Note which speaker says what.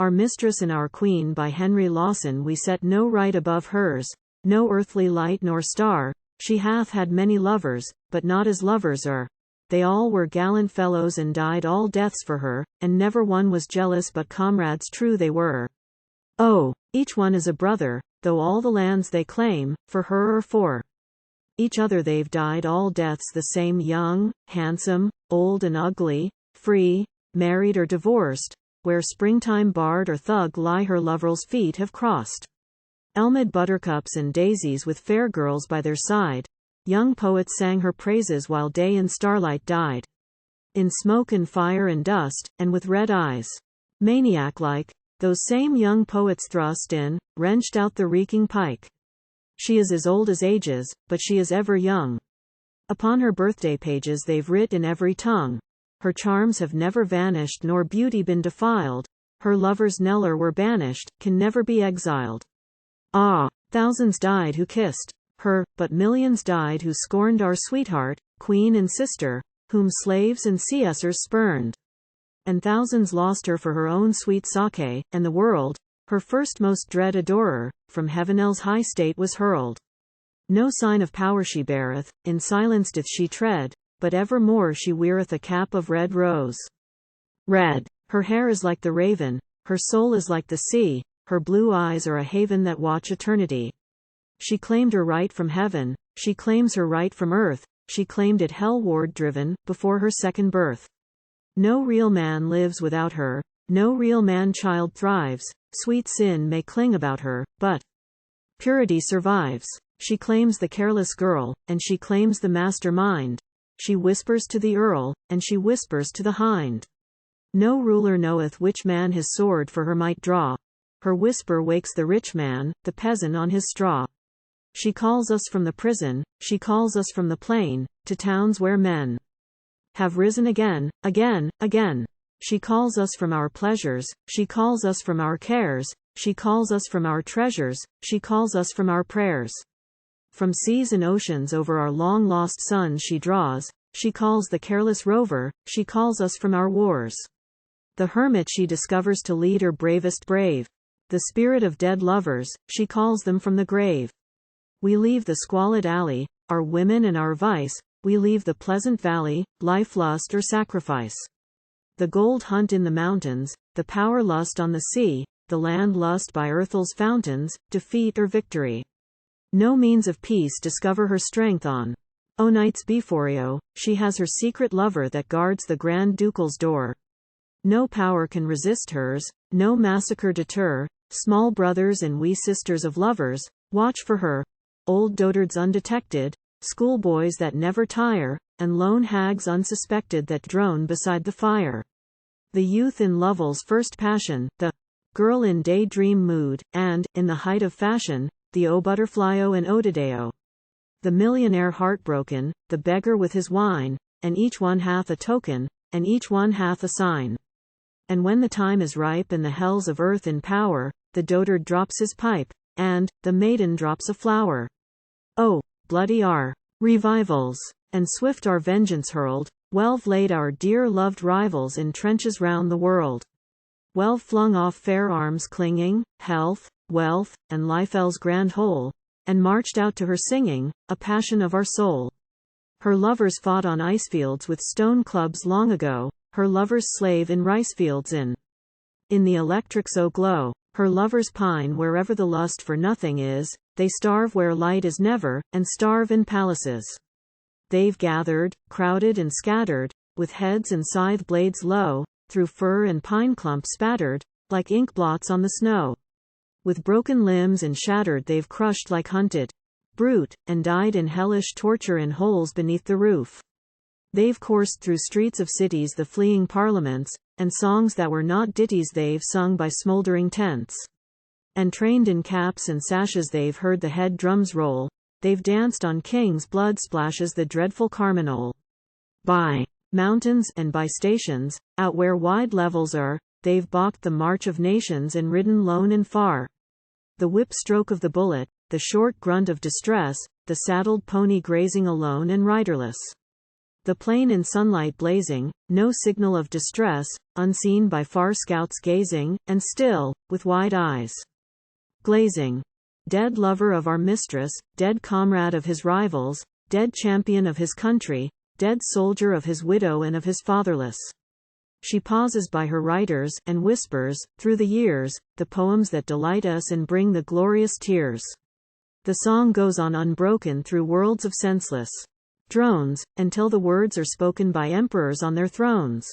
Speaker 1: Our mistress and our queen by Henry Lawson we set no right above hers, no earthly light nor star, she hath had many lovers, but not as lovers are. They all were gallant fellows and died all deaths for her, and never one was jealous but comrades true they were. Oh, each one is a brother, though all the lands they claim, for her or for each other they've died all deaths the same, young, handsome, old and ugly, free, married or divorced, where springtime bard or thug lie her loverъл's feet have crossed. ЛMid buttercups and daisies with fair girls by their side, young poets sang her praises while day in starlight died. In smoke and fire and dust, and with red eyes, maniac-like, those same young poets thrust in, wrenched out the reeking pike. She is as old as ages, but she is ever young. Upon her birthday pages they've writ in every tongue. Her charms have never vanished nor beauty been defiled. Her lovers ne'er were banished, can never be exiled. Ah, thousands died who kissed her, but millions died who scorned our sweetheart, queen and sister, whom slaves and CSers spurned. And thousands lost her for her own sweet sake, and the world, her first most dread adorer, from heaven's high state was hurled. No sign of power she beareth, in silence doth she tread, but evermore she weareth a cap of red rose. Red, her hair is like the raven, her soul is like the sea, her blue eyes are a haven that watch eternity. She claimed her right from heaven, she claims her right from earth, she claimed it hellward driven, before her second birth. No real man lives without her, no real man-child thrives, sweet sin may cling about her, but purity survives. She claims the careless girl, and she claims the master mind. She whispers to the earl, and she whispers to the hind. No ruler knoweth which man his sword for her might draw. Her whisper wakes the rich man, the peasant on his straw. She calls us from the prison, she calls us from the plain, to towns where men have risen again, again, again. She calls us from our pleasures, she calls us from our cares, she calls us from our treasures, she calls us from our prayers. From seas and oceans over our long-lost sons she draws, she calls the careless rover, she calls us from our wars. The hermit she discovers to lead her bravest brave. The spirit of dead lovers, she calls them from the grave. We leave the squalid alley, our women and our vice, we leave the pleasant valley, life lust or sacrifice. The gold hunt in the mountains, the power lust on the sea, the land lust by earth's fountains, defeat or victory. No means of peace discover her strength on. O nights before she has her secret lover that guards the Grand Ducal's door. No power can resist hers, no massacre deter, small brothers and wee sisters of lovers, watch for her, old dotards undetected, schoolboys that never tire, and lone hags unsuspected that drone beside the fire. The youth in loveъл's first passion, the girl in daydream mood, and, in the height of fashion, the butterflyo and odideo. The millionaire heartbroken, the beggar with his wine, and each one hath a token, and each one hath a sign. And when the time is ripe and the hells of earth in power, the dotard drops his pipe, and the maiden drops a flower. Oh, bloody are revivals, and swift our vengeance hurled. Theyĺve laid our dear loved rivals in trenches round the world. Theyĺve flung off fair arms clinging, health, wealth, and life's grand whole, and marched out to her singing, a passion of our soul. Her lovers fought on icefields with stone clubs long ago, her lovers slave in ricefields in the electric's glow. Her lovers pine wherever the lust for nothing is, they starve where light is never, and starve in palaces. They've gathered, crowded and scattered, with heads and scythe blades low, through fir and pine clump spattered, like ink blots on the snow. With broken limbs and shattered they've crushed like hunted brute, and died in hellish torture in holes beneath the roof. They've coursed through streets of cities the fleeing parliaments, and songs that were not ditties they've sung by smoldering tents. And trained in caps and sashes they've heard the head drums roll, they've danced on kings' blood splashes the dreadful Carmagnole. By mountains and by stations, out where wide levels are, they've balked the march of nations and ridden lone and far. The whip stroke of the bullet, the short grunt of distress, the saddled pony grazing alone and riderless. The plain in sunlight blazing, no signal of distress, unseen by far scouts gazing, and still, with wide eyes glazing. Dead lover of our mistress, dead comrade of his rivals, dead champion of his country, dead soldier of his widow and of his fatherless. She pauses by her writers, and whispers, through the years, the poems that delight us and bring the glorious tears. The song goes on unbroken through worlds of senseless drones, until the words are spoken by emperors on their thrones.